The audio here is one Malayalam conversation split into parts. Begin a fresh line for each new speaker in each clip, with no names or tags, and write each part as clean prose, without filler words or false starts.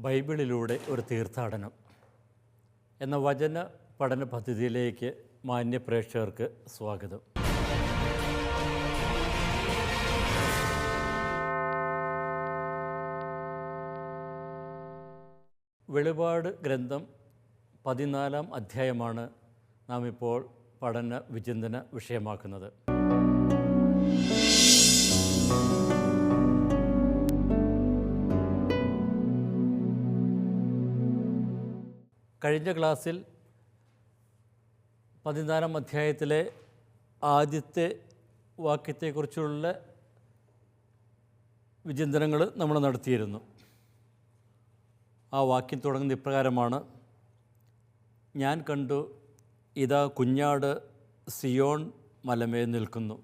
ബൈബിളിലൂടെ ഒരു തീർത്ഥാടനം എന്ന വചന പഠന പദ്ധതിയിലേക്ക് മാന്യ പ്രേക്ഷകർക്ക് സ്വാഗതം. വെളിപാട് ഗ്രന്ഥം 14-ാം അധ്യായമാണ് നാം ഇപ്പോൾ പഠന വിചിന്തന വിഷയമാക്കുന്നത്. കഴിഞ്ഞ ക്ലാസ്സിൽ 14-ാം അധ്യായത്തിലെ ആദ്യത്തെ വാക്യത്തെക്കുറിച്ചുള്ള വിചിന്തനങ്ങൾ നമ്മൾ നടത്തിയിരുന്നു. ആ വാക്യം തുടങ്ങുന്ന ഇപ്രകാരമാണ്: ഞാൻ കണ്ടു, ഇതാ കുഞ്ഞാട് സിയോൺ മലമേൽ നിൽക്കുന്നു.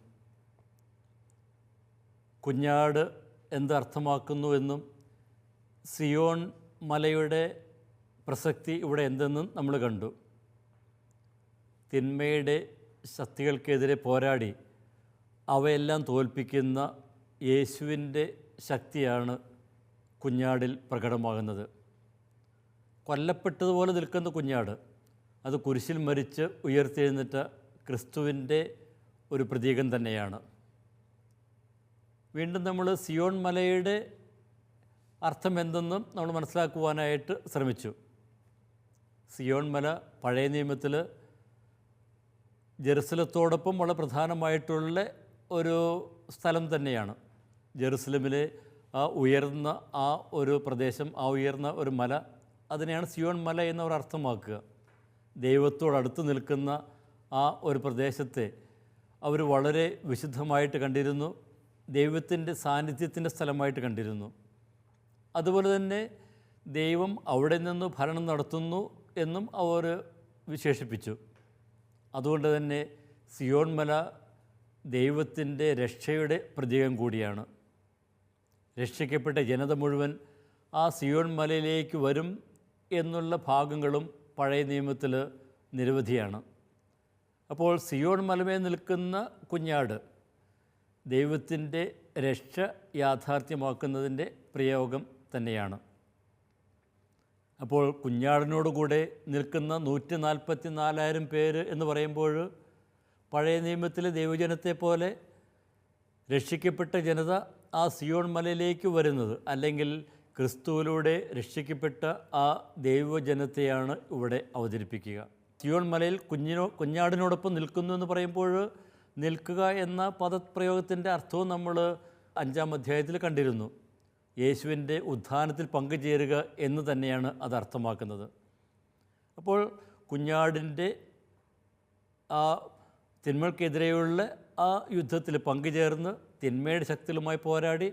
കുഞ്ഞാട് എന്തർത്ഥമാക്കുന്നു എന്നും സിയോൺ മലയുടെ പ്രസക്തി ഇവിടെ എന്തെന്നും നമ്മൾ കണ്ടു. തിന്മയുടെ ശക്തികൾക്കെതിരെ പോരാടി അവയെല്ലാം തോൽപ്പിക്കുന്ന യേശുവിൻ്റെ ശക്തിയാണ് കുഞ്ഞാടിൽ പ്രകടമാകുന്നത്. കൊല്ലപ്പെട്ടതുപോലെ നിൽക്കുന്ന കുഞ്ഞാട്, അത് കുരിശിൽ മരിച്ച് ഉയർത്തെഴുന്നേറ്റ ക്രിസ്തുവിൻ്റെ ഒരു പ്രതീകം തന്നെയാണ്. വീണ്ടും നമ്മൾ സിയോൺ മലയുടെ അർത്ഥം എന്തെന്നും നമ്മൾ മനസ്സിലാക്കുവാനായിട്ട് ശ്രമിച്ചു. സിയോൺ മല പഴയ നിയമത്തിൽ ജെറുസലത്തോടൊപ്പം വളരെ പ്രധാനമായിട്ടുള്ള ഒരു സ്ഥലം തന്നെയാണ്. ജെറുസലമിലെ ആ ഉയർന്ന ആ ഒരു പ്രദേശം, ആ ഉയർന്ന ഒരു മല, അതിനെയാണ് സിയോൺ മല എന്നവർ അർത്ഥമാക്കുക. ദൈവത്തോടടുത്ത് നിൽക്കുന്ന ആ ഒരു പ്രദേശത്തെ അവർ വളരെ വിശുദ്ധമായിട്ട് കണ്ടിരുന്നു, ദൈവത്തിൻ്റെ സാന്നിധ്യത്തിൻ്റെ സ്ഥലമായിട്ട് കണ്ടിരുന്നു. അതുപോലെ തന്നെ ദൈവം അവിടെ നിന്ന് ഭരണം നടത്തുന്നു എന്നും അവർ വിശേഷിപ്പിച്ചു. അതുകൊണ്ട് തന്നെ സിയോൺ മല ദൈവത്തിൻ്റെ രക്ഷയുടെ പ്രതീകം കൂടിയാണ്. രക്ഷിക്കപ്പെട്ട ജനത മുഴുവൻ ആ സിയോൺ മലയിലേക്ക് വരും എന്നുള്ള ഭാഗങ്ങളും പഴയ നിയമത്തിൽ നിരവധിയാണ്. അപ്പോൾ സിയോൺ മലമേൽ നിൽക്കുന്ന കുഞ്ഞാട് ദൈവത്തിൻ്റെ രക്ഷ യാഥാർത്ഥ്യമാക്കുന്നതിൻ്റെ പ്രയോഗം തന്നെയാണ്. അപ്പോൾ കുഞ്ഞാടിനോടുകൂടെ നിൽക്കുന്ന 144,000 പേര് എന്ന് പറയുമ്പോൾ പഴയ നിയമത്തിലെ ദൈവജനത്തെ പോലെ രക്ഷിക്കപ്പെട്ട ജനത ആ സിയോൺ മലയിലേക്ക് വരുന്നത്, അല്ലെങ്കിൽ ക്രിസ്തുവിലൂടെ രക്ഷിക്കപ്പെട്ട ആ ദൈവജനത്തെയാണ് ഇവിടെ അവതരിപ്പിക്കുക. സിയോൺ മലയിൽ കുഞ്ഞാടിനോടൊപ്പം നിൽക്കുന്നു എന്ന് പറയുമ്പോൾ നിൽക്കുക എന്ന പദപ്രയോഗത്തിൻ്റെ അർത്ഥവും നമ്മൾ 5-ാം അധ്യായത്തിൽ കണ്ടിരുന്നു. യേശുവിൻ്റെ ഉത്ഥാനത്തിൽ പങ്കുചേരുക എന്ന് തന്നെയാണ് അത് അർത്ഥമാക്കുന്നത്. അപ്പോൾ കുഞ്ഞാടിൻ്റെ ആ തിന്മയ്ക്കെതിരെയുള്ള ആ യുദ്ധത്തിൽ പങ്കുചേർന്ന് തിന്മയുടെ ശക്തികളുമായി പോരാടി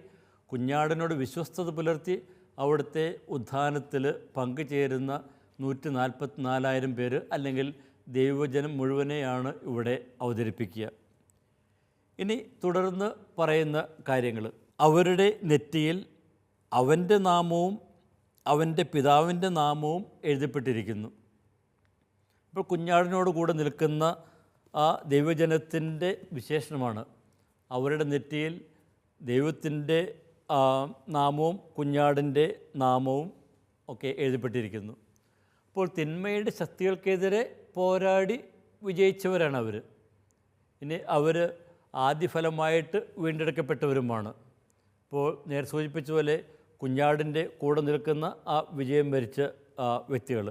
കുഞ്ഞാടിനോട് വിശ്വസ്തത പുലർത്തി അവിടുത്തെ ഉത്ഥാനത്തിൽ പങ്കുചേരുന്ന 144,000 പേര്, അല്ലെങ്കിൽ ദൈവജനം മുഴുവനെയാണ് ഇവിടെ അവതരിപ്പിക്കുക. ഇനി തുടർന്ന് പറയുന്ന കാര്യങ്ങൾ: അവരുടെ നെറ്റിയിൽ അവൻ്റെ നാമവും അവൻ്റെ പിതാവിൻ്റെ നാമവും എഴുതപ്പെട്ടിരിക്കുന്നു. ഇപ്പോൾ കുഞ്ഞാടിനോട് കൂടെ നിൽക്കുന്ന ആ ദൈവജനത്തിൻ്റെ വിശേഷണമാണ്. അവരുടെ നെറ്റിയിൽ ദൈവത്തിൻ്റെ നാമവും കുഞ്ഞാടിൻ്റെ നാമവും ഒക്കെ എഴുതപ്പെട്ടിരിക്കുന്നു. അപ്പോൾ തിന്മയുടെ ശക്തികൾക്കെതിരെ പോരാടി വിജയിച്ചവരാണ് അവർ. ഇനി അവർ ആദ്യഫലമായിട്ട് വീണ്ടെടുക്കപ്പെട്ടവരുമാണ്. ഇപ്പോൾ നേരെ സൂചിപ്പിച്ച പോലെ കുഞ്ഞാടിൻ്റെ കൂടെ നിൽക്കുന്ന ആ വിജയം വരിച്ച വ്യക്തികൾ,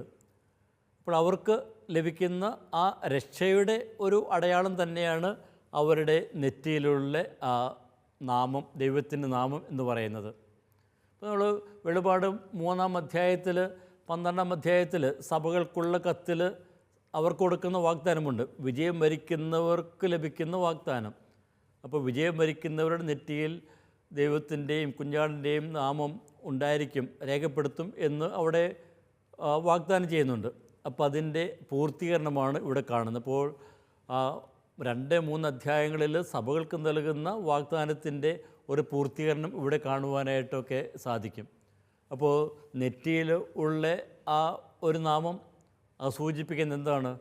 അപ്പോൾ അവർക്ക് ലഭിക്കുന്ന ആ രക്ഷയുടെ ഒരു അടയാളം തന്നെയാണ് അവരുടെ നെറ്റിയിലുള്ള ആ നാമം, ദൈവത്തിൻ്റെ നാമം എന്ന് പറയുന്നത്. അപ്പോൾ നമ്മൾ വെളിപാട് 3-ാം അധ്യായത്തിൽ 12-ാം അധ്യായത്തിൽ സഭകൾക്കുള്ള കത്തിൽ അവർക്ക് കൊടുക്കുന്ന വാഗ്ദാനമുണ്ട്, വിജയം വരിക്കുന്നവർക്ക് ലഭിക്കുന്ന വാഗ്ദാനം. അപ്പോൾ വിജയം വരിക്കുന്നവരുടെ നെറ്റിയിൽ ദൈവത്തിൻ്റെയും കുഞ്ഞാടിൻ്റെയും നാമം ഉണ്ടായിരിക്കും, രേഖപ്പെടുത്തും എന്ന് അവിടെ വാഗ്ദാനം ചെയ്യുന്നുണ്ട്. അപ്പോൾ അതിൻ്റെ പൂർത്തീകരണമാണ് ഇവിടെ കാണുന്നത്. അപ്പോൾ 2-3 അധ്യായങ്ങളിൽ സഭകൾക്ക് നൽകുന്ന വാഗ്ദാനത്തിൻ്റെ ഒരു പൂർത്തീകരണം ഇവിടെ കാണുവാനായിട്ടൊക്കെ സാധിക്കും. അപ്പോൾ നെറ്റിയിൽ ഉള്ള ആ ഒരു നാമം സൂചിപ്പിക്കുന്നത് എന്താണ്?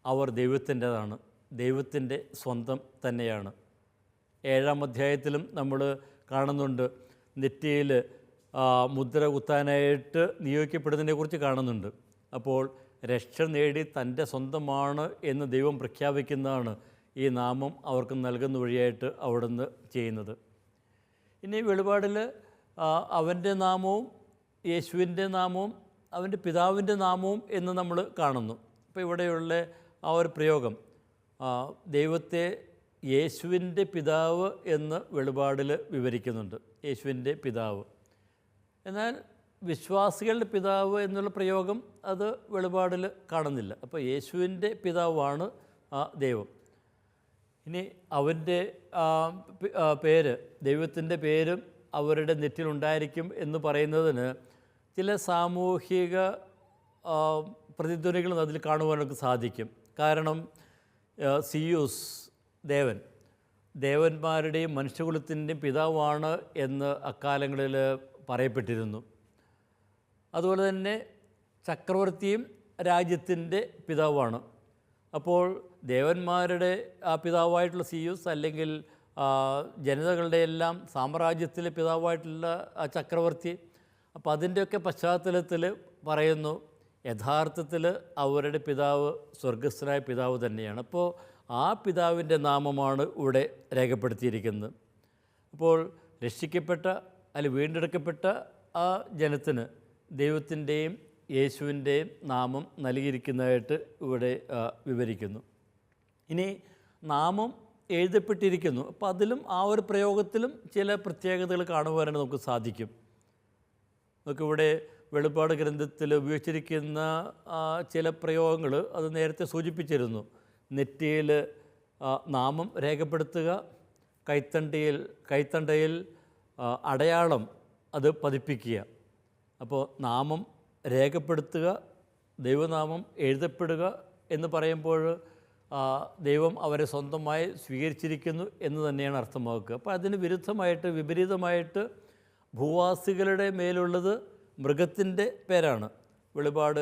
അവർ ദൈവത്തിൻ്റെതാണ്, ദൈവത്തിൻ്റെ സ്വന്തം തന്നെയാണ്. 7-ാം അധ്യായത്തിലും നമ്മൾ കാണുന്നുണ്ട്, നെറ്റിയിൽ മുദ്ര കുത്താനായിട്ട് നിയോഗിക്കപ്പെടുന്നതിനെക്കുറിച്ച് കാണുന്നുണ്ട്. അപ്പോൾ രക്ഷ നേടി തൻ്റെ സ്വന്തമാണ് എന്ന് ദൈവം പ്രഖ്യാപിക്കുന്നതാണ് ഈ നാമം അവർക്ക് നൽകുന്ന വഴിയായിട്ട് അവിടുന്ന് ചെയ്യുന്നത്. ഇനി വെളിപാടിൽ അവൻ്റെ നാമവും യേശുവിൻ്റെ നാമവും അവൻ്റെ പിതാവിൻ്റെ നാമവും എന്ന് നമ്മൾ കാണുന്നു. അപ്പോൾ ഇവിടെയുള്ള ആ ഒരു പ്രയോഗം ദൈവത്തെ യേശുവിൻ്റെ പിതാവ് എന്ന് വെളിപാടിൽ വിവരിക്കുന്നുണ്ട്. യേശുവിൻ്റെ പിതാവ്. എന്നാൽ വിശ്വാസികളുടെ പിതാവ് എന്നുള്ള പ്രയോഗം അത് വെളിപാടിൽ കാണുന്നില്ല. അപ്പോൾ യേശുവിൻ്റെ പിതാവാണ് ദൈവം. ഇനി അവൻ്റെ പേര്, ദൈവത്തിൻ്റെ പേരും അവരുടെ നെറ്റിലുണ്ടായിരിക്കും എന്ന് പറയുന്നതിന് ചില സാമൂഹിക പ്രതിധ്വനികൾ അതിൽ കാണുവാനൊക്കെ സാധിക്കും. കാരണം സിയൂസ് ദേവന്മാരുടെയും മനുഷ്യകുലത്തിൻ്റെയും പിതാവാണ് എന്ന് അക്കാലങ്ങളിൽ പറയപ്പെട്ടിരുന്നു. അതുപോലെ തന്നെ ചക്രവർത്തിയും രാജ്യത്തിൻ്റെ പിതാവാണ്. അപ്പോൾ ദേവന്മാരുടെ പിതാവായിട്ടുള്ള സിയൂസ് അല്ലെങ്കിൽ ജനതകളുടെ എല്ലാം സാമ്രാജ്യത്തിലെ പിതാവായിട്ടുള്ള ചക്രവർത്തി. അപ്പോൾ അതിൻ്റെയൊക്കെ പശ്ചാത്തലത്തിൽ പറയുന്നു യഥാർത്ഥത്തിൽ അവരുടെ പിതാവ് സ്വർഗസ്ഥനായ പിതാവ് തന്നെയാണ്. അപ്പോൾ ആ പിതാവിൻ്റെ നാമമാണ് ഇവിടെ രേഖപ്പെടുത്തിയിരിക്കുന്നത്. അപ്പോൾ രക്ഷിക്കപ്പെട്ട അല്ലെങ്കിൽ വീണ്ടെടുക്കപ്പെട്ട ആ ജനത്തിന് ദൈവത്തിൻ്റെയും യേശുവിൻ്റെയും നാമം നൽകിയിരിക്കുന്നതായിട്ട് ഇവിടെ വിവരിക്കുന്നു. ഇനി നാമം എഴുതപ്പെട്ടിരിക്കുന്നു. അപ്പോൾ അതിലും ആ ഒരു പ്രയോഗത്തിലും ചില പ്രത്യേകതകൾ കാണുവാനായിട്ട് നമുക്ക് സാധിക്കും. നമുക്കിവിടെ വെളിപ്പാട് ഗ്രന്ഥത്തിൽ ഉപയോഗിച്ചിരിക്കുന്ന ചില പ്രയോഗങ്ങൾ അത് നേരത്തെ സൂചിപ്പിച്ചിരുന്നു. നെറ്റിയിൽ നാമം രേഖപ്പെടുത്തുക, കൈത്തണ്ടയിൽ അടയാളം അത് പതിപ്പിക്കുക. അപ്പോൾ നാമം രേഖപ്പെടുത്തുക, ദൈവനാമം എഴുതപ്പെടുക എന്ന് പറയുമ്പോൾ ദൈവം അവരെ സ്വന്തമായി സ്വീകരിച്ചിരിക്കുന്നു എന്ന് തന്നെയാണ് അർത്ഥമാക്കുക. അപ്പോൾ അതിന് വിപരീതമായിട്ട് ഭൂവാസികളുടെ മേലുള്ളത് മൃഗത്തിൻ്റെ പേരാണ്. വെളിപാട്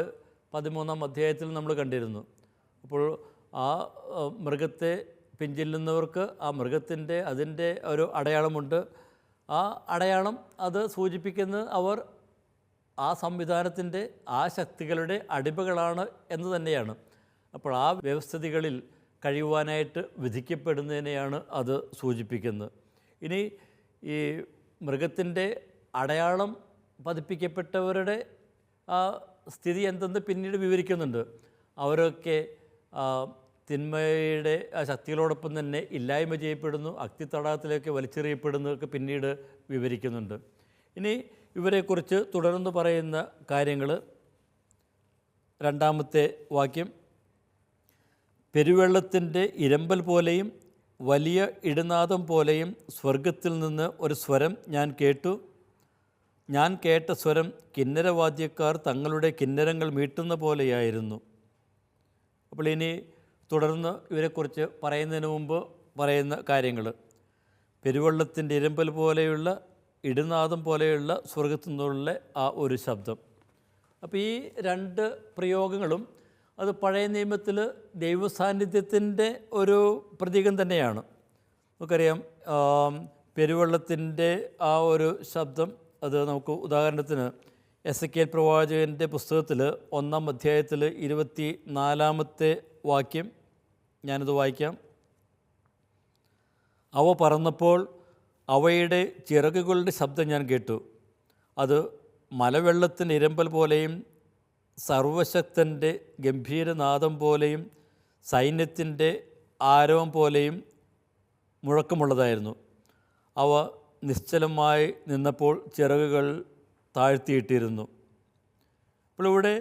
13-ാം അധ്യായത്തിൽ നമ്മൾ കണ്ടിരുന്നു. അപ്പോൾ ആ മൃഗത്തെ പിഞ്ചെല്ലുന്നവർക്ക് ആ മൃഗത്തിൻ്റെ അതിൻ്റെ ഒരു അടയാളമുണ്ട്. ആ അടയാളം അത് സൂചിപ്പിക്കുന്നത് അവർ ആ സംവിധാനത്തിൻ്റെ ആ ശക്തികളുടെ അടിമകളാണ് എന്ന് തന്നെയാണ്. അപ്പോൾ ആ വ്യവസ്ഥിതികളിൽ കഴിയുവാനായിട്ട് വിധിക്കപ്പെടുന്നതിനെയാണ് അത് സൂചിപ്പിക്കുന്നത്. ഇനി ഈ മൃഗത്തിൻ്റെ അടയാളം പതിപ്പിക്കപ്പെട്ടവരുടെ ആ സ്ഥിതി എന്തെന്ന് പിന്നീട് വിവരിക്കുന്നുണ്ട്. അവരൊക്കെ തിന്മയുടെ ശക്തികളോടൊപ്പം തന്നെ ഇല്ലായ്മ ചെയ്യപ്പെടുന്നു, അഗ്നിത്തടാകത്തിലേക്ക് വലിച്ചെറിയപ്പെടുന്നതൊക്കെ പിന്നീട് വിവരിക്കുന്നുണ്ട്. ഇനി ഇവരെക്കുറിച്ച് തുടർന്ന് പറയുന്ന കാര്യങ്ങൾ 2-ാമത്തെ വാക്യം, പെരുവെള്ളത്തിൻ്റെ ഇരമ്പൽ പോലെയും വലിയ ഇടിനാദം പോലെയും സ്വർഗത്തിൽ നിന്ന് ഒരു സ്വരം ഞാൻ കേട്ടു. ഞാൻ കേട്ട സ്വരം കിന്നരവാദ്യക്കാർ തങ്ങളുടെ കിന്നരങ്ങൾ മീട്ടുന്ന പോലെയായിരുന്നു. അപ്പോൾ ഇനി തുടർന്ന് ഇവരെക്കുറിച്ച് പറയുന്നതിന് മുമ്പ് പറയുന്ന കാര്യങ്ങൾ, പെരുവെള്ളത്തിൻ്റെ ഇരമ്പൽ പോലെയുള്ള ഇടിനാദം പോലെയുള്ള സ്വർഗത്തു നിന്നുള്ള ആ ഒരു ശബ്ദം. അപ്പോൾ ഈ 2 പ്രയോഗങ്ങളും അത് പഴയ നിയമത്തിൽ ദൈവസാന്നിധ്യത്തിൻ്റെ ഒരു പ്രതീകം തന്നെയാണ്. നമുക്കറിയാം പെരുവെള്ളത്തിൻ്റെ ആ ഒരു ശബ്ദം, അത് നമുക്ക് ഉദാഹരണത്തിന് എസെക്കിയേൽ പ്രവാചകൻ്റെ പുസ്തകത്തിൽ 1-ാം അധ്യായത്തിൽ 24-ാമത്തെ വാക്യം ഞാനത് വായിക്കാം. അവ പറന്നപ്പോൾ അവയുടെ ചിറകുകളുടെ ശബ്ദം ഞാൻ കേട്ടു. അത് മലവെള്ളത്തിൻ്റെ ഇരമ്പൽ പോലെയും സർവശക്തൻ്റെ ഗംഭീരനാദം പോലെയും സൈന്യത്തിൻ്റെ ആരവം പോലെയും മുഴക്കമുള്ളതായിരുന്നു. അവ നിശ്ചലമായി നിന്നപ്പോൾ ചിറകുകൾ താഴ്ത്തിയിട്ടിരുന്നു. അപ്പോൾ ഇവിടെ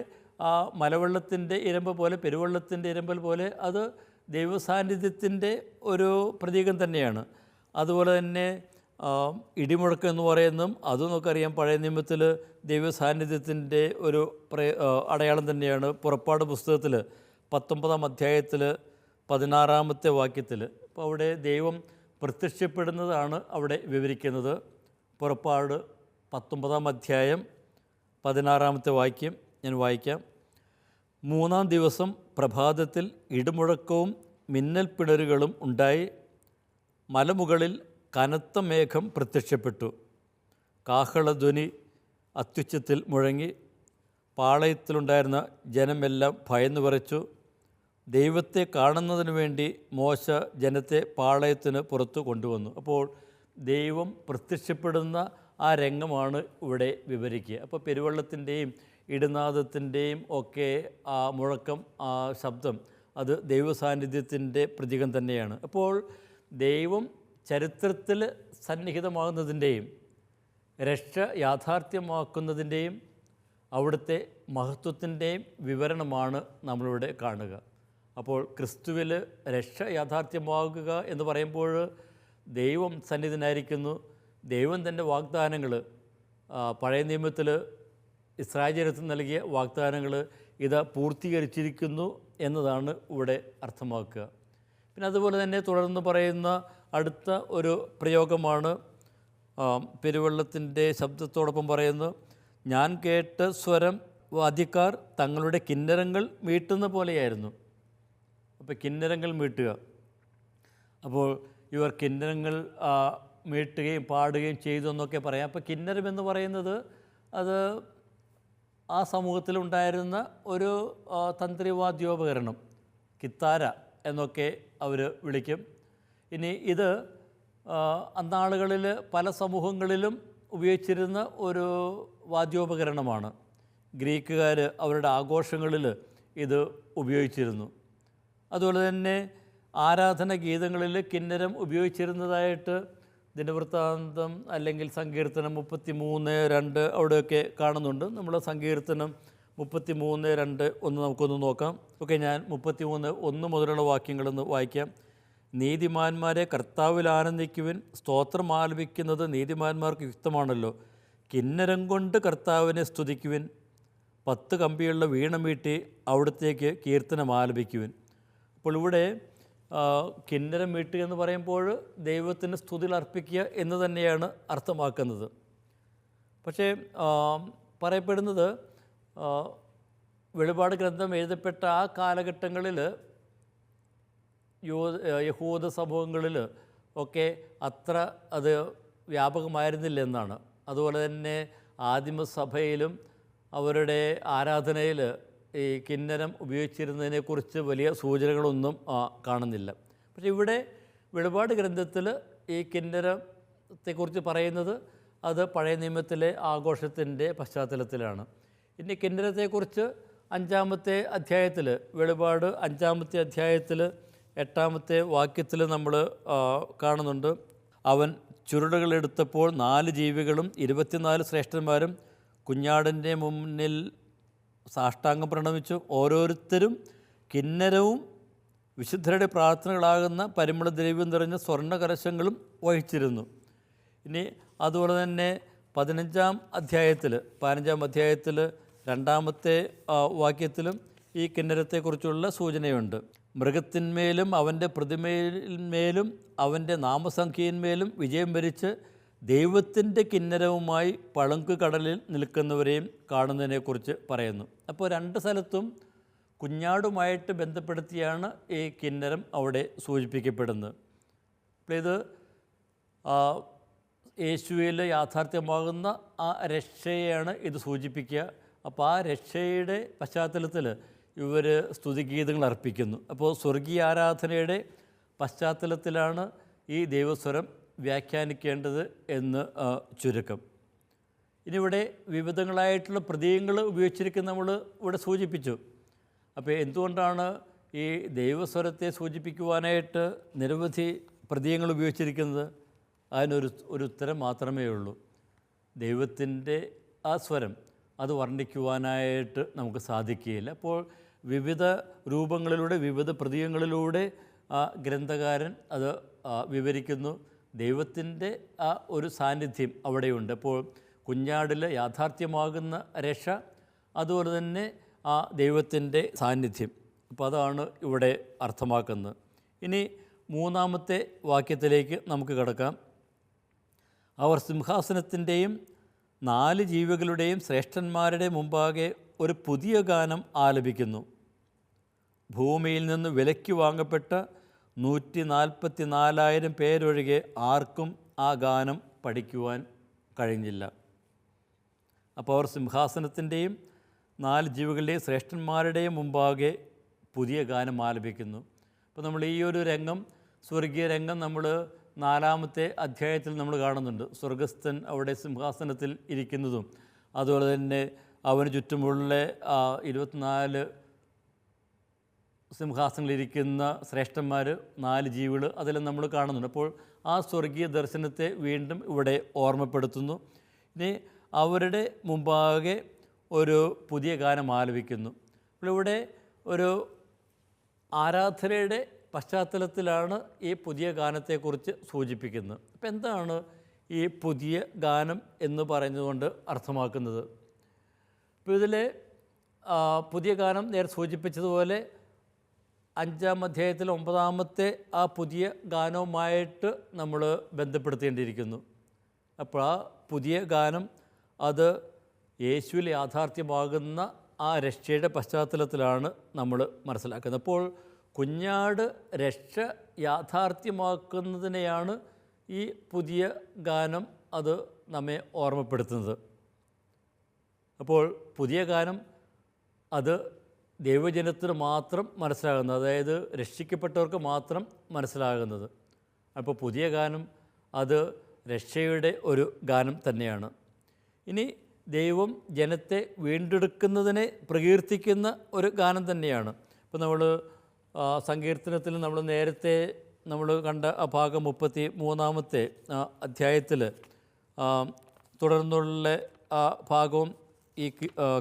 ആ മലവെള്ളത്തിൻ്റെ ഇരമ്പൽ പോലെ, പെരുവെള്ളത്തിൻ്റെ ഇരമ്പൽ പോലെ അത് ദൈവസാന്നിധ്യത്തിൻ്റെ ഒരു പ്രതീകം തന്നെയാണ്. അതുപോലെ തന്നെ ഇടിമുഴക്കം എന്ന് പറയുന്നതും അതും നമുക്കറിയാം പഴയ നിയമത്തിൽ ദൈവസാന്നിധ്യത്തിൻ്റെ ഒരു അടയാളം തന്നെയാണ്. പുറപ്പാട് പുസ്തകത്തിൽ 19-ാം അധ്യായത്തിൽ 16-ാമത്തെ വാക്യത്തിൽ, അപ്പോൾ അവിടെ ദൈവം പ്രത്യക്ഷപ്പെടുന്നതാണ് അവിടെ വിവരിക്കുന്നത്. പുറപ്പാട് 19-ാം അധ്യായം 16-ാമത്തെ വാക്യം ഞാൻ വായിക്കാം. 3-ാം ദിവസം പ്രഭാതത്തിൽ ഇടിമുഴക്കവും മിന്നൽ പിണരുകളും ഉണ്ടായി. മലമുകളിൽ കനത്ത മേഘം പ്രത്യക്ഷപ്പെട്ടു. കാഹളധ്വനി, അത്യുച്ചത്തിൽ മുഴങ്ങി. പാളയത്തിലുണ്ടായിരുന്ന ജനമെല്ലാം ഭയന്നു വിറച്ചു. ദൈവത്തെ കാണുന്നതിന് വേണ്ടി മോശ ജനത്തെ പാളയത്തിന് പുറത്ത് കൊണ്ടുവന്നു. അപ്പോൾ ദൈവം പ്രത്യക്ഷപ്പെടുന്ന ആ രംഗമാണ് ഇവിടെ വിവരിക്കുക. അപ്പോൾ പെരുവെള്ളത്തിൻ്റെയും ഇടുനാദത്തിൻ്റെയും ഒക്കെ ആ മുഴക്കം, ആ ശബ്ദം, അത് ദൈവസാന്നിധ്യത്തിൻ്റെ പ്രതീകം തന്നെയാണ്. അപ്പോൾ ദൈവം ചരിത്രത്തിൽ സന്നിഹിതമാകുന്നതിൻ്റെയും രക്ഷ യാഥാർത്ഥ്യമാക്കുന്നതിൻ്റെയും അവിടുത്തെ മഹത്വത്തിൻ്റെയും വിവരണമാണ് നമ്മളിവിടെ കാണുക. അപ്പോൾ ക്രിസ്തുവിൽ രക്ഷ യാഥാർത്ഥ്യമാകുക എന്ന് പറയുമ്പോൾ ദൈവം സന്നിധനായിരിക്കുന്നു. ദൈവം തൻ്റെ വാഗ്ദാനങ്ങൾ, പഴയ നിയമത്തിൽ ഇസ്രായേൽ ജനത്തിന് നൽകിയ വാഗ്ദാനങ്ങൾ ഇത് പൂർത്തീകരിച്ചിരിക്കുന്നു എന്നതാണ് ഇവിടെ അർത്ഥമാക്കുക. പിന്നെ അതുപോലെ തന്നെ തുടർന്ന് പറയുന്ന അടുത്ത ഒരു പ്രയോഗമാണ് പെരുവെള്ളത്തിൻ്റെ ശബ്ദത്തോടൊപ്പം പറയുന്നത്, ഞാൻ കേട്ട സ്വരം വാദ്യക്കാർ തങ്ങളുടെ കിന്നരങ്ങൾ മീട്ടുന്ന പോലെയായിരുന്നു. അപ്പോൾ കിന്നരങ്ങൾ മീട്ടുക, അപ്പോൾ ഇവർ കിന്നരങ്ങൾ മീട്ടുകയും പാടുകയും ചെയ്തു എന്നൊക്കെ പറയാം. അപ്പോൾ കിന്നരം എന്ന് പറയുന്നത് അത് ആ സമൂഹത്തിലുണ്ടായിരുന്ന ഒരു തന്ത്രിവാദ്യോപകരണം, കിത്താര എന്നൊക്കെ അവർ വിളിക്കും. ഇനി ഇത് അന്നാളുകളിൽ പല സമൂഹങ്ങളിലും ഉപയോഗിച്ചിരുന്ന ഒരു വാദ്യോപകരണമാണ്. ഗ്രീക്കുകാർ അവരുടെ ആഘോഷങ്ങളിൽ ഇത് ഉപയോഗിച്ചിരുന്നു. അതുപോലെ തന്നെ ആരാധന ഗീതങ്ങളിൽ കിന്നരം ഉപയോഗിച്ചിരുന്നതായിട്ട് ദിനവൃത്താന്തം അല്ലെങ്കിൽ സങ്കീർത്തനം 33:2 അവിടെയൊക്കെ കാണുന്നുണ്ട്. നമ്മൾ സങ്കീർത്തനം 33:2 നമുക്കൊന്ന് നോക്കാം. ഓക്കെ, ഞാൻ 33:1 മുതലുള്ള വാക്യങ്ങളൊന്ന് വായിക്കാം. നീതിമാന്മാരെ കർത്താവിൽ ആനന്ദിക്കുവിൻ, സ്തോത്രം ആലപിക്കുന്നത് നീതിമാന്മാർക്ക് യുക്തമാണല്ലോ. കിന്നരം കൊണ്ട് കർത്താവിനെ സ്തുതിക്കുവിൻ, 10 കമ്പിയുള്ള വീണ മീട്ടി അവിടത്തേക്ക് കീർത്തനം ആലപിക്കുവിൻ. അപ്പോൾ ഇവിടെ കിന്നരം മീട്ടുക എന്ന് പറയുമ്പോൾ ദൈവത്തിന് സ്തുതികൾ അർപ്പിക്കുക എന്ന് തന്നെയാണ് അർത്ഥമാക്കുന്നത്. പക്ഷേ പറയപ്പെടുന്നത് വെളിപാട് ഗ്രന്ഥം എഴുതപ്പെട്ട ആ കാലഘട്ടങ്ങളിൽ യഹൂദ സമൂഹങ്ങളിൽ ഒക്കെ അത്ര അത് വ്യാപകമായിരുന്നില്ല എന്നാണ്. അതുപോലെ തന്നെ ആദിമസഭയിലും അവരുടെ ആരാധനയിൽ ഈ കിന്നരം ഉപയോഗിച്ചിരുന്നതിനെക്കുറിച്ച് വലിയ സൂചനകളൊന്നും കാണുന്നില്ല. പക്ഷേ ഇവിടെ വെളിപാട് ഗ്രന്ഥത്തിൽ ഈ കിന്നരത്തെക്കുറിച്ച് പറയുന്നത് അത് പഴയ നിയമത്തിലെ ആഘോഷത്തിൻ്റെ പശ്ചാത്തലത്തിലാണ്. ഇനി കിന്നരത്തെക്കുറിച്ച് 5-ാമത്തെ അധ്യായത്തിൽ, വെളിപാട് 5-ാമത്തെ അധ്യായത്തിൽ 8-ാമത്തെ വാക്യത്തിൽ നമ്മൾ കാണുന്നുണ്ട്. അവൻ ചുരുളുകളെടുത്തപ്പോൾ 4 ജീവികളും 24 ശ്രേഷ്ഠന്മാരും കുഞ്ഞാടിൻ്റെ മുന്നിൽ സാഷ്ടാംഗം പ്രണമിച്ചു. ഓരോരുത്തരും കിന്നരവും വിശുദ്ധരുടെ പ്രാർത്ഥനകളാകുന്ന പരിമളദ്രവ്യം നിറഞ്ഞ സ്വർണ്ണ കലശങ്ങളും വഹിച്ചിരുന്നു. ഇനി അതുപോലെ തന്നെ 15-ാം അധ്യായത്തിൽ 2-ാമത്തെ വാക്യത്തിലും ഈ കിന്നരത്തെക്കുറിച്ചുള്ള സൂചനയുണ്ട്. മൃഗത്തിന്മേലും അവൻ്റെ പ്രതിമയിന്മേലും അവൻ്റെ നാമസംഖ്യയിന്മേലും വിജയം വരിച്ച് ദൈവത്തിൻ്റെ കിന്നരവുമായി പളുങ്ക് കടലിൽ നിൽക്കുന്നവരെയും കാണുന്നതിനെക്കുറിച്ച് പറയുന്നു. അപ്പോൾ 2 സ്ഥലത്തും കുഞ്ഞാടുമായിട്ട് ബന്ധപ്പെടുത്തിയാണ് ഈ കിന്നരം അവിടെ സൂചിപ്പിക്കപ്പെടുന്നത്. അപ്പോൾ ഇത് യേശുവിൽ യാഥാർത്ഥ്യമാകുന്ന ആ രക്ഷയെയാണ് ഇത് സൂചിപ്പിക്കുക. അപ്പോൾ ആ രക്ഷയുടെ പശ്ചാത്തലത്തിൽ ഇവർ സ്തുതിഗീതങ്ങൾ അർപ്പിക്കുന്നു. അപ്പോൾ സ്വർഗീയ ആരാധനയുടെ പശ്ചാത്തലത്തിലാണ് ഈ ദൈവസ്വരം വ്യാഖ്യാനിക്കേണ്ടത് എന്ന് ചുരുക്കം. ഇനി ഇവിടെ വിവിധങ്ങളായിട്ടുള്ള പ്രതീകങ്ങൾ ഉപയോഗിച്ചിരിക്കുന്ന നമ്മൾ ഇവിടെ സൂചിപ്പിച്ചു. അപ്പോൾ എന്തുകൊണ്ടാണ് ഈ ദൈവസ്വരത്തെ സൂചിപ്പിക്കുവാനായിട്ട് നിരവധി പ്രതീകങ്ങൾ ഉപയോഗിച്ചിരിക്കുന്നത്? അതിനൊരു ഉത്തരം മാത്രമേ ഉള്ളൂ. ദൈവത്തിൻ്റെ ആ സ്വരം അത് വർണ്ണിക്കുവാനായിട്ട് നമുക്ക് സാധിക്കുകയില്ല. അപ്പോൾ വിവിധ രൂപങ്ങളിലൂടെ, വിവിധ പ്രതീകങ്ങളിലൂടെ ഗ്രന്ഥകാരൻ അത് വിവരിക്കുന്നു. ദൈവത്തിൻ്റെ ആ ഒരു സാന്നിധ്യം അവിടെയുണ്ട്. അപ്പോൾ കുഞ്ഞാടിൽ യാഥാർത്ഥ്യമാകുന്ന രക്ഷ, അതുപോലെ തന്നെ ആ ദൈവത്തിൻ്റെ സാന്നിധ്യം. അപ്പോൾ അതാണ് ഇവിടെ അർത്ഥമാക്കുന്നത്. ഇനി 3-ാമത്തെ വാക്യത്തിലേക്ക് നമുക്ക് കടക്കാം. അവർ സിംഹാസനത്തിൻ്റെയും 4 ജീവികളുടെയും ശ്രേഷ്ഠന്മാരുടെ മുമ്പാകെ ഒരു പുതിയ ഗാനം ആലപിക്കുന്നു. ഭൂമിയിൽ നിന്ന് വിലയ്ക്ക് വാങ്ങപ്പെട്ട 144,000 പേരൊഴികെ ആർക്കും ആ ഗാനം പഠിക്കുവാൻ കഴിഞ്ഞില്ല. അപ്പോൾ അവർ സിംഹാസനത്തിൻ്റെയും 4 ജീവികളുടെയും ശ്രേഷ്ഠന്മാരുടെയും മുമ്പാകെ പുതിയ ഗാനം ആലപിക്കുന്നു. അപ്പോൾ നമ്മൾ ഈ ഒരു രംഗം, സ്വർഗീയ രംഗം, നമ്മൾ 4-ാമത്തെ അധ്യായത്തിൽ നമ്മൾ കാണുന്നുണ്ട്. സ്വർഗസ്ഥൻ അവിടെ സിംഹാസനത്തിൽ ഇരിക്കുന്നതും അതുപോലെ തന്നെ അവന് ചുറ്റുമുള്ള 24 സിംഹാസനങ്ങളിലിരിക്കുന്ന ശ്രേഷ്ഠന്മാർ, 4 ജീവികൾ, അതെല്ലാം നമ്മൾ കാണുന്നുണ്ട്. അപ്പോൾ ആ സ്വർഗീയ ദർശനത്തെ വീണ്ടും ഇവിടെ ഓർമ്മപ്പെടുത്തുന്നു. ഇനി അവരുടെ മുമ്പാകെ ഒരു പുതിയ ഗാനം ആലപിക്കുന്നു. അപ്പോൾ ഇവിടെ ഒരു ആരാധനയുടെ പശ്ചാത്തലത്തിലാണ് ഈ പുതിയ ഗാനത്തെക്കുറിച്ച് സൂചിപ്പിക്കുന്നത്. അപ്പോൾ എന്താണ് ഈ പുതിയ ഗാനം എന്ന് പറയുന്നതുകൊണ്ട് അർത്ഥമാക്കുന്നത്? ഇപ്പോൾ ഇതിൽ പുതിയ ഗാനം നേരെ സൂചിപ്പിച്ചതുപോലെ 5-ാം അധ്യായത്തിൽ 9-ാമത്തെ ആ പുതിയ ഗാനവുമായിട്ട് നമ്മൾ ബന്ധപ്പെടുത്തേണ്ടിയിരിക്കുന്നു. അപ്പോൾ ആ പുതിയ ഗാനം അത് യേശുവിൽ യാഥാർത്ഥ്യമാകുന്ന ആ രക്ഷയുടെ പശ്ചാത്തലത്തിലാണ് നമ്മൾ മനസ്സിലാക്കുന്നത്. അപ്പോൾ കുഞ്ഞാട് രക്ഷ യാഥാർത്ഥ്യമാക്കുന്നതിനെയാണ് ഈ പുതിയ ഗാനം അത് നമ്മെ ഓർമ്മപ്പെടുത്തുന്നത്. അപ്പോൾ പുതിയ ഗാനം അത് ദൈവജനത്തിന് മാത്രം മനസ്സിലാകുന്നത്, അതായത് രക്ഷിക്കപ്പെട്ടവർക്ക് മാത്രം മനസ്സിലാകുന്നത്. അപ്പോൾ പുതിയ ഗാനം അത് രക്ഷയുടെ ഒരു ഗാനം തന്നെയാണ്. ഇനി ദൈവം ജനത്തെ വീണ്ടെടുക്കുന്നതിനെ പ്രകീർത്തിക്കുന്ന ഒരു ഗാനം തന്നെയാണ്. ഇപ്പോൾ നമ്മൾ സങ്കീർത്തനത്തിൽ നമ്മൾ നേരത്തെ നമ്മൾ കണ്ട ആ ഭാഗം 33-ാമത്തെ അധ്യായത്തിൽ തുടർന്നുള്ള ആ ഭാഗവും ഈ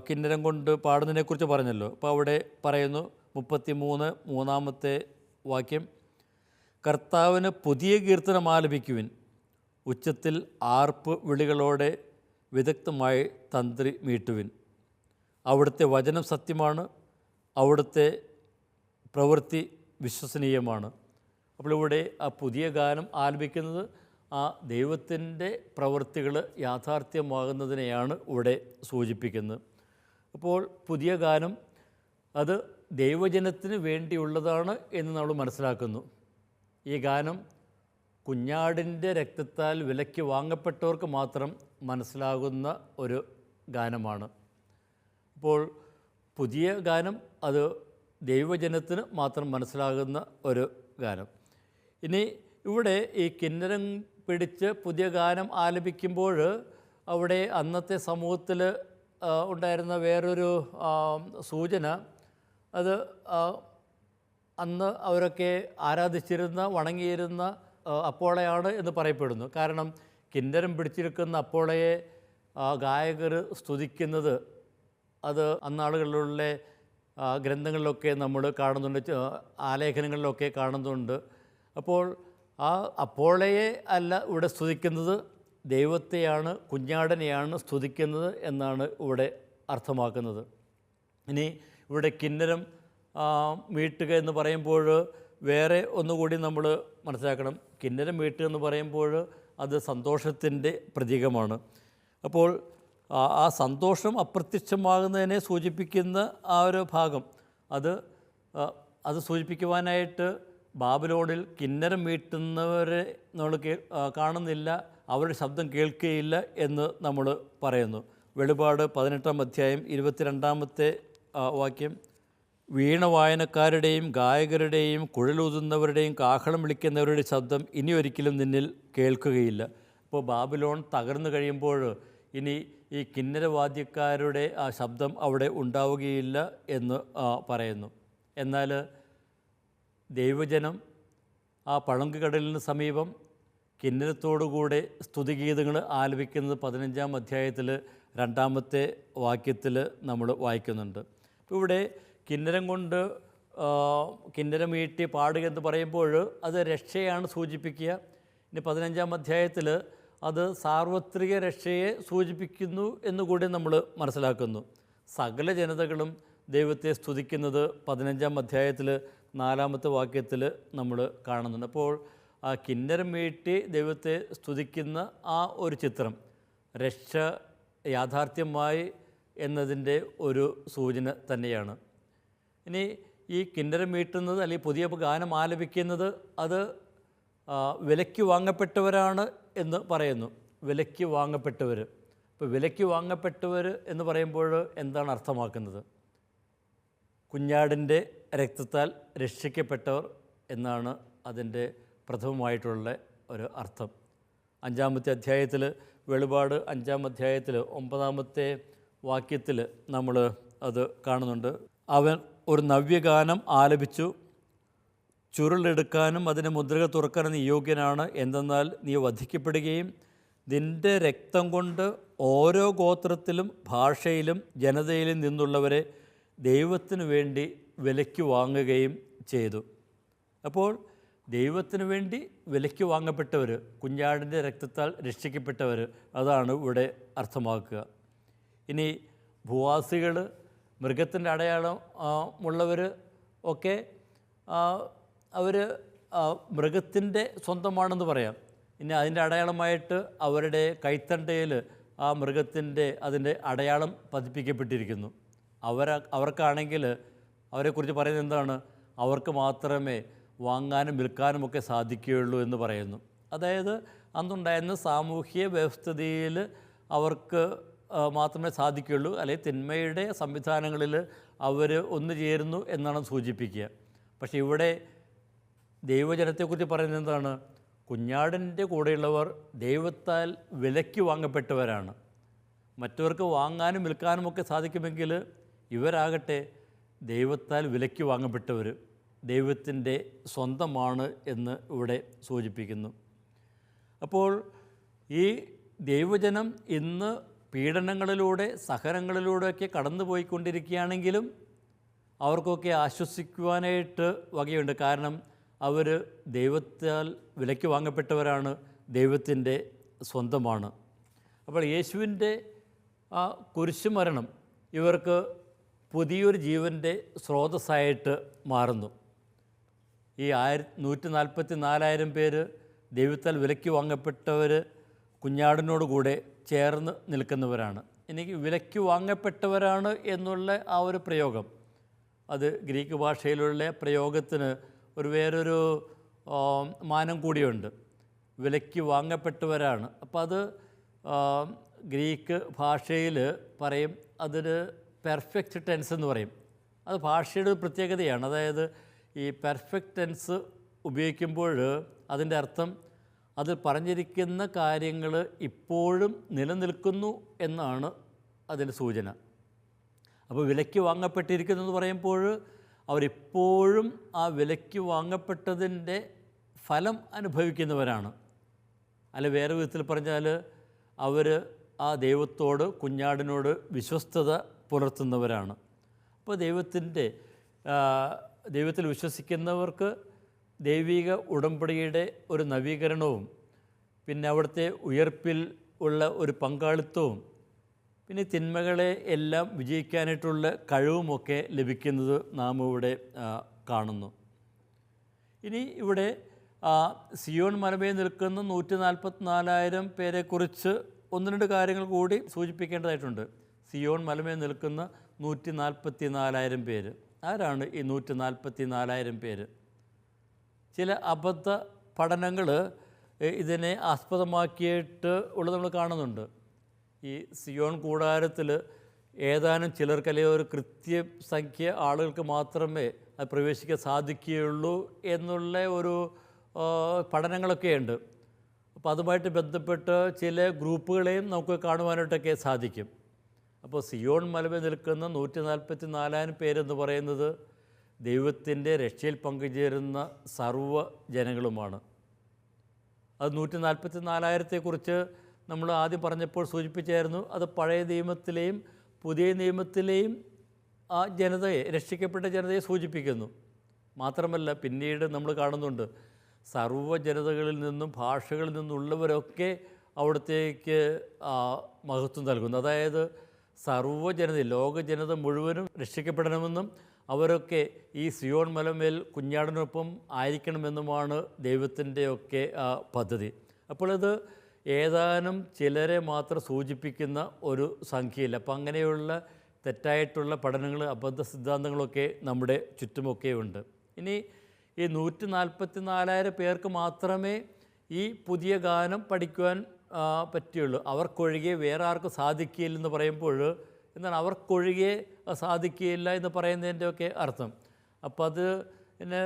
കിന്നരം കൊണ്ട് പാടുന്നതിനെക്കുറിച്ച് പറഞ്ഞല്ലോ. അപ്പോൾ അവിടെ പറയുന്നു 33-3-ാമത്തെ വാക്യം, കർത്താവിന് പുതിയ കീർത്തനം ആലപിക്കുവിൻ, ഉച്ചത്തിൽ ആർപ്പ് വിളികളോടെ വിദഗ്ധമായി തന്ത്രി മീട്ടുവിൻ. അവിടുത്തെ വചനം സത്യമാണ്, അവിടുത്തെ പ്രവൃത്തി വിശ്വസനീയമാണ്. അപ്പോൾ ഇവിടെ ആ പുതിയ ഗാനം ആലപിക്കുന്നത് ആ ദൈവത്തിൻ്റെ പ്രവൃത്തികൾ യാഥാർത്ഥ്യമാകുന്നതിനെയാണ് ഇവിടെ സൂചിപ്പിക്കുന്നത്. അപ്പോൾ പുതിയ ഗാനം അത് ദൈവജനത്തിന് വേണ്ടിയുള്ളതാണ് എന്ന് നമ്മൾ മനസ്സിലാക്കുന്നു. ഈ ഗാനം കുഞ്ഞാടിൻ്റെ രക്തത്താൽ വിലയ്ക്ക് വാങ്ങപ്പെട്ടവർക്ക് മാത്രം മനസ്സിലാകുന്ന ഒരു ഗാനമാണ്. അപ്പോൾ പുതിയ ഗാനം അത് ദൈവജനത്തിന് മാത്രം മനസ്സിലാകുന്ന ഒരു ഗാനം. ഇനി ഇവിടെ ഈ കിന്നരം പിടിച്ച് പുതിയ ഗാനം ആലപിക്കുമ്പോൾ അവിടെ അന്നത്തെ സമൂഹത്തിൽ ഉണ്ടായിരുന്ന വേറൊരു സൂചന, അത് അന്ന് അവരൊക്കെ ആരാധിച്ചിരുന്ന വണങ്ങിയിരുന്ന അപ്പോളയാണ് എന്ന് പറയപ്പെടുന്നു. കാരണം കിന്നരം പിടിച്ചിരിക്കുന്ന അപ്പോളയെ ഗായകർ സ്തുതിക്കുന്നത് അത് അന്നാളുകളിലുള്ള ഗ്രന്ഥങ്ങളിലൊക്കെ നമ്മൾ കാണുന്നുണ്ട്, ആലേഖനങ്ങളിലൊക്കെ കാണുന്നുണ്ട്. അപ്പോൾ ആ അപ്പോളയെ അല്ല ഇവിടെ സ്തുതിക്കുന്നത്, ദൈവത്തെയാണ്, കുഞ്ഞാടനെയാണ് സ്തുതിക്കുന്നത് എന്നാണ് ഇവിടെ അർത്ഥമാക്കുന്നത്. ഇനി ഇവിടെ കിന്നരം മീട്ടുക എന്ന് പറയുമ്പോൾ വേറെ ഒന്നുകൂടി നമ്മൾ മനസ്സിലാക്കണം. കിന്നരം മീട്ടുക എന്ന് പറയുമ്പോൾ അത് സന്തോഷത്തിൻ്റെ പ്രതീകമാണ്. അപ്പോൾ ആ സന്തോഷം അപ്രത്യക്ഷമാകുന്നതിനെ സൂചിപ്പിക്കുന്ന ആ ഒരു ഭാഗം അത് സൂചിപ്പിക്കുവാനായിട്ട് ബാബിലോണിൽ കിന്നരം മീട്ടുന്നവരെ നമ്മൾ കാണുന്നില്ല, അവരുടെ ശബ്ദം കേൾക്കുകയില്ല എന്ന് നമ്മൾ പറയുന്നു. വെളിപാട് 18-ാം അധ്യായം 22-ാമത്തെ വാക്യം, വീണ വായനക്കാരുടെയും ഗായകരുടെയും കുഴലൂതുന്നവരുടെയും കാഹളം വിളിക്കുന്നവരുടെ ശബ്ദം ഇനി ഒരിക്കലും നിന്നിൽ കേൾക്കുകയില്ല. ഇപ്പോൾ ബാബിലോൺ തകർന്നു കഴിയുമ്പോൾ ഇനി ഈ കിന്നരവാദ്യക്കാരുടെ ആ ശബ്ദം അവിടെ ഉണ്ടാവുകയില്ല എന്ന് പറയുന്നു. എന്നാൽ ദൈവജനം ആ പളുങ്കുകടലിന് സമീപം കിന്നരത്തോടുകൂടെ സ്തുതിഗീതങ്ങൾ ആലപിക്കുന്നത് 15-ാം അധ്യായത്തിൽ 2-ാമത്തെ വാക്യത്തിൽ നമ്മൾ വായിക്കുന്നുണ്ട്. അപ്പോൾ ഇവിടെ കിന്നരം കൊണ്ട് കിന്നരം മീട്ടി പാടുക എന്ന് പറയുമ്പോൾ അത് രക്ഷയാണ് സൂചിപ്പിക്കുക. ഇനി 15-ാം അധ്യായത്തിൽ അത് സാർവത്രിക രക്ഷയെ സൂചിപ്പിക്കുന്നു എന്നുകൂടി നമ്മൾ മനസ്സിലാക്കുന്നു. സകല ജനതകളും ദൈവത്തെ സ്തുതിക്കുന്നത് 15-ാം അധ്യായത്തിൽ 4-ാമത്തെ വാക്യത്തിൽ നമ്മൾ കാണുന്നുണ്ട്. അപ്പോൾ ആ കിന്നരം മീട്ടി ദൈവത്തെ സ്തുതിക്കുന്ന ആ ഒരു ചിത്രം രക്ഷ യാഥാർത്ഥ്യമായി എന്നതിൻ്റെ ഒരു സൂചന തന്നെയാണ്. ഇനി ഈ കിന്നരം മീട്ടുന്നത് അല്ലെങ്കിൽ പുതിയ ഗാനം ആലപിക്കുന്നത് അത് വിലയ്ക്ക് വാങ്ങപ്പെട്ടവരാണ് എന്ന് പറയുന്നു. വിലയ്ക്ക് വാങ്ങപ്പെട്ടവർ. ഇപ്പോൾ വിലയ്ക്ക് വാങ്ങപ്പെട്ടവർ എന്ന് പറയുമ്പോൾ എന്താണ് അർത്ഥമാക്കുന്നത്? കുഞ്ഞാടിൻ്റെ രക്തത്താൽ രക്ഷിക്കപ്പെട്ടവർ എന്നാണ് അതിൻ്റെ പ്രഥമമായിട്ടുള്ള ഒരു അർത്ഥം. 5-ാമത്തെ അധ്യായത്തിൽ, വെളിപാട് 5-ാം അധ്യായത്തിൽ 9-ാമത്തെ വാക്യത്തിൽ നമ്മൾ അത് കാണുന്നുണ്ട്. അവൻ ഒരു നവ്യഗാനം ആലപിച്ചു, ചുരുളെടുക്കാനും അതിൻ്റെ മുദ്രകൾ തുറക്കാനും നീ യോഗ്യനാണ്. എന്തെന്നാൽ നീ വധിക്കപ്പെടുകയും നിൻ്റെ രക്തം കൊണ്ട് ഓരോ ഗോത്രത്തിലും ഭാഷയിലും ജനതയിലും നിന്നുള്ളവരെ ദൈവത്തിനു വേണ്ടി വിലയ്ക്ക് വാങ്ങുകയും ചെയ്തു. അപ്പോൾ ദൈവത്തിനു വേണ്ടി വിലയ്ക്ക് വാങ്ങപ്പെട്ടവർ, കുഞ്ഞാടിൻ്റെ രക്തത്താൽ രക്ഷിക്കപ്പെട്ടവർ, അതാണ് ഇവിടെ അർത്ഥമാക്കുക. ഇനി ഭൂവാസികൾ, മൃഗത്തിൻ്റെ അടയാളം ഉള്ളവർ ഒക്കെ അവർ മൃഗത്തിൻ്റെ സ്വന്തമാണെന്ന് പറയാം. ഇനി അതിൻ്റെ അടയാളമായിട്ട് അവരുടെ കൈത്തണ്ടയിൽ ആ മൃഗത്തിൻ്റെ അതിൻ്റെ അടയാളം പതിപ്പിക്കപ്പെട്ടിരിക്കുന്നു. അവർക്കാണെങ്കിൽ അവരെക്കുറിച്ച് പറയുന്നത് എന്താണ്? അവർക്ക് മാത്രമേ വാങ്ങാനും വിൽക്കാനും ഒക്കെ സാധിക്കുകയുള്ളൂ എന്ന് പറയുന്നു. അതായത് അന്നുണ്ടായിരുന്ന സാമൂഹ്യ വ്യവസ്ഥിതിയിൽ അവർക്ക് മാത്രമേ സാധിക്കുകയുള്ളൂ, അല്ലെങ്കിൽ തിന്മയുടെ സംവിധാനങ്ങളിൽ അവർ ഒന്നു ചേരുന്നു എന്നാണ് സൂചിപ്പിക്കുക. പക്ഷേ ഇവിടെ ദൈവജനത്തെക്കുറിച്ച് പറയുന്നത് എന്താണ്? കുഞ്ഞാടിൻ്റെ കൂടെയുള്ളവർ ദൈവത്താൽ വിലയ്ക്ക് വാങ്ങപ്പെട്ടവരാണ്. മറ്റവർക്ക് വാങ്ങാനും വിൽക്കാനുമൊക്കെ സാധിക്കുമെങ്കിൽ ഇവരാകട്ടെ ദൈവത്താൽ വിലയ്ക്ക് വാങ്ങപ്പെട്ടവർ, ദൈവത്തിൻ്റെ സ്വന്തമാണ് എന്ന് ഇവിടെ സൂചിപ്പിക്കുന്നു. അപ്പോൾ ഈ ദൈവജനം ഇന്ന് പീഡനങ്ങളിലൂടെ, സഹനങ്ങളിലൂടെയൊക്കെ കടന്നു പോയിക്കൊണ്ടിരിക്കുകയാണെങ്കിലും അവർക്കൊക്കെ ആശ്വസിക്കുവാനായിട്ട് വകയുണ്ട്. കാരണം അവർ ദൈവത്താൽ വിലയ്ക്ക് വാങ്ങപ്പെട്ടവരാണ്, ദൈവത്തിൻ്റെ സ്വന്തമാണ്. അപ്പോൾ യേശുവിൻ്റെ ആ കുരിശുമരണം ഇവർക്ക് പുതിയൊരു ജീവൻ്റെ സ്രോതസ്സായിട്ട് മാറുന്നു. ഈ 144,000 പേര് ദൈവത്താൽ വിലയ്ക്ക് വാങ്ങപ്പെട്ടവർ കുഞ്ഞാടിനോടുകൂടെ ചേർന്ന് നിൽക്കുന്നവരാണ്. എനിക്ക് വിലയ്ക്ക് വാങ്ങപ്പെട്ടവരാണ് എന്നുള്ള ആ ഒരു പ്രയോഗം, അത് ഗ്രീക്ക് ഭാഷയിലുള്ള പ്രയോഗത്തിന് വേറൊരു മാനം കൂടിയുണ്ട്. വിലയ്ക്ക് വാങ്ങപ്പെട്ടവരാണ്. അപ്പോൾ അത് ഗ്രീക്ക് ഭാഷയിൽ പറയും, അതൊരു പെർഫെക്റ്റ് ടെൻസ് എന്ന് പറയും. അത് ഭാഷയുടെ പ്രത്യേകതയാണ്. അതായത് ഈ പെർഫെക്റ്റ് ടെൻസ് ഉപയോഗിക്കുമ്പോൾ അതിൻ്റെ അർത്ഥം അതിൽ പറഞ്ഞിരിക്കുന്ന കാര്യങ്ങൾ ഇപ്പോഴും നിലനിൽക്കുന്നു എന്നാണ് അതിൻ്റെ സൂചന. അപ്പോൾ വിലയ്ക്ക് വാങ്ങപ്പെട്ടിരിക്കുന്നു എന്ന് പറയുമ്പോൾ അവരിപ്പോഴും ആ വിലയ്ക്ക് വാങ്ങപ്പെട്ടതിൻ്റെ ഫലം അനുഭവിക്കുന്നവരാണ്. അല്ല, വേറെ വിധത്തിൽ പറഞ്ഞാൽ അവർ ആ ദൈവത്തോട്, കുഞ്ഞാടിനോട് വിശ്വസ്തത പുലർത്തുന്നവരാണ്. അപ്പോൾ ദൈവത്തിൽ വിശ്വസിക്കുന്നവർക്ക് ദൈവിക ഉടമ്പടിയുടെ ഒരു നവീകരണവും, പിന്നെ അവിടുത്തെ ഉയർപ്പിൽ ഉള്ള ഒരു പങ്കാളിത്തവും, പിന്നെ തിന്മകളെ എല്ലാം വിജയിക്കാനായിട്ടുള്ള കഴിവുമൊക്കെ ലഭിക്കുന്നത് നാം ഇവിടെ കാണുന്നു. ഇനി ഇവിടെ സിയോൺ മലമേൽ നിൽക്കുന്ന 144,000 പേരെക്കുറിച്ച് 1-2 കാര്യങ്ങൾ കൂടി സൂചിപ്പിക്കേണ്ടതായിട്ടുണ്ട്. സിയോൺ മലമേൽ നിൽക്കുന്ന 144,000 പേര്. ആരാണ് ഈ 144,000 പേര്? ചില അബദ്ധ പഠനങ്ങൾ ഇതിനെ ആസ്പദമാക്കിയിട്ട് ഉള്ളത് നമ്മൾ കാണുന്നുണ്ട്. ഈ സിയോൺ കൂടാരത്തിൽ ഏതാനും ചിലർക്ക്, അല്ലെങ്കിൽ ഒരു കൃത്യസംഖ്യ ആളുകൾക്ക് മാത്രമേ അത് പ്രവേശിക്കാൻ സാധിക്കുകയുള്ളൂ എന്നുള്ള ഒരു പഠനങ്ങളൊക്കെയുണ്ട്. അപ്പോൾ അതുമായിട്ട് ബന്ധപ്പെട്ട് ചില ഗ്രൂപ്പുകളെയും നമുക്ക് കാണുവാനായിട്ടൊക്കെ സാധിക്കും. അപ്പോൾ സിയോൺ മലമേൽ നിൽക്കുന്ന 144,000 പേരെന്ന് പറയുന്നത് ദൈവത്തിൻ്റെ രക്ഷയിൽ പങ്കുചേരുന്ന സർവ്വ ജനങ്ങളുമാണ്. അത് 144,000-ക്കുറിച്ച് നമ്മൾ ആദ്യം പറഞ്ഞപ്പോൾ സൂചിപ്പിച്ചായിരുന്നു. അത് പഴയ നിയമത്തിലെയും പുതിയ നിയമത്തിലെയും ആ ജനതയെ, രക്ഷിക്കപ്പെട്ട ജനതയെ സൂചിപ്പിക്കുന്നു. മാത്രമല്ല, പിന്നീട് നമ്മൾ കാണുന്നുണ്ട് സർവ്വ ജനതകളിൽ നിന്നും ഭാഷകളിൽ നിന്നുള്ളവരൊക്കെ അവിടത്തേക്ക് മഹത്വം നൽകുന്നു. അതായത് സർവ്വ ജനത, ലോക ജനത മുഴുവനും രക്ഷിക്കപ്പെടണമെന്നും അവരൊക്കെ ഈ സിയോൺ മലമേൽ കുഞ്ഞാടിനൊപ്പം ആയിരിക്കണമെന്നുമാണ് ദൈവത്തിൻ്റെയൊക്കെ പദ്ധതി. അപ്പോൾ ഇത് ഏതാനും ചിലരെ മാത്രം സൂചിപ്പിക്കുന്ന ഒരു സംഖ്യയില്ല. അപ്പം അങ്ങനെയുള്ള തെറ്റായിട്ടുള്ള പഠനങ്ങൾ, അബദ്ധ സിദ്ധാന്തങ്ങളൊക്കെ നമ്മുടെ ചുറ്റുമൊക്കെ ഉണ്ട്. ഇനി ഈ 144,000 പേർക്ക് മാത്രമേ ഈ പുതിയ ഗാനം പഠിക്കുവാൻ പറ്റുള്ളൂ, അവർക്കൊഴികെ വേറെ ആർക്കും സാധിക്കില്ലെന്ന് പറയുമ്പോൾ എന്താണ് അവർക്കൊഴികെ സാധിക്കുകയില്ല എന്ന് പറയുന്നതിൻ്റെയൊക്കെ അർത്ഥം. അപ്പോൾ അത് പിന്നെ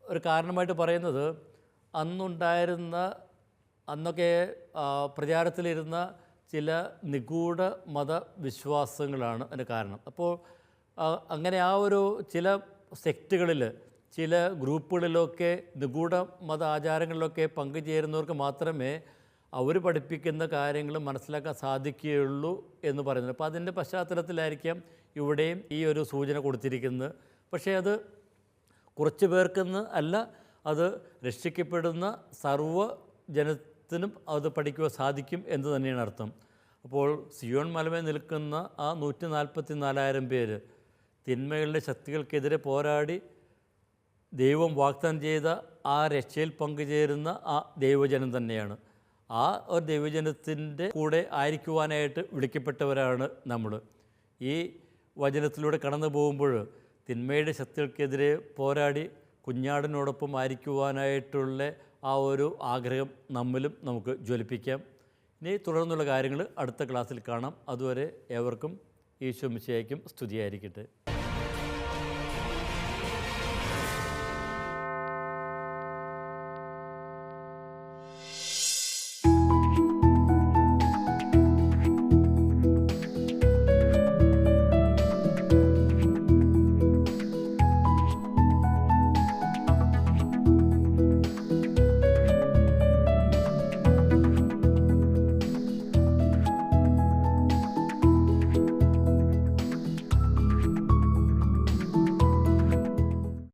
ഒരു കാരണമായിട്ട് പറയുന്നത് അന്നൊക്കെ പ്രചാരത്തിലിരുന്ന ചില നിഗൂഢ മതവിശ്വാസങ്ങളാണ് അതിന് കാരണം. അപ്പോൾ അങ്ങനെ ആ ഒരു ചില സെക്റ്റുകളിൽ, ചില ഗ്രൂപ്പുകളിലൊക്കെ നിഗൂഢ മത ആചാരങ്ങളിലൊക്കെ പങ്കുചേരുന്നവർക്ക് മാത്രമേ അവർ പഠിപ്പിക്കുന്ന കാര്യങ്ങൾ മനസ്സിലാക്കാൻ സാധിക്കുകയുള്ളൂ എന്ന് പറയുന്നത്. അപ്പോൾ അതിൻ്റെ പശ്ചാത്തലത്തിലായിരിക്കാം ഇവിടെയും ഈ ഒരു സൂചന കൊടുത്തിരിക്കുന്നത്. പക്ഷേ അത് കുറച്ച് പേർക്കെന്ന് അല്ല, അത് രക്ഷിക്കപ്പെടുന്ന സർവ്വജനത്തിനും അത് പഠിക്കുവാൻ സാധിക്കും എന്ന് തന്നെയാണ് അർത്ഥം. അപ്പോൾ സിയോൺ മലമേൽ നിൽക്കുന്ന ആ 144,000 പേര് തിന്മകളുടെ ശക്തികൾക്കെതിരെ പോരാടി ദൈവം വാഗ്ദാനം ചെയ്ത ആ രക്ഷയിൽ പങ്കുചേരുന്ന ആ ദൈവജനം തന്നെയാണ്. ആ ഒരു ദൈവജനത്തിൻ്റെ കൂടെ ആയിരിക്കുവാനായിട്ട് വിളിക്കപ്പെട്ടവരാണ് നമ്മൾ. ഈ വചനത്തിലൂടെ കടന്നു പോകുമ്പോൾ തിന്മയുടെ ശക്തികൾക്കെതിരെ പോരാടി കുഞ്ഞാടിനോടൊപ്പം ആയിരിക്കുവാനായിട്ടുള്ള ആ ഒരു ആഗ്രഹം നമ്മിലും നമുക്ക് ജ്വലിപ്പിക്കാം. ഇനി തുടർന്നുള്ള കാര്യങ്ങൾ അടുത്ത ക്ലാസ്സിൽ കാണാം. അതുവരെ ഏവർക്കും ഈശോ മിശിഹായ്ക്കും സ്തുതിയായിരിക്കട്ടെ.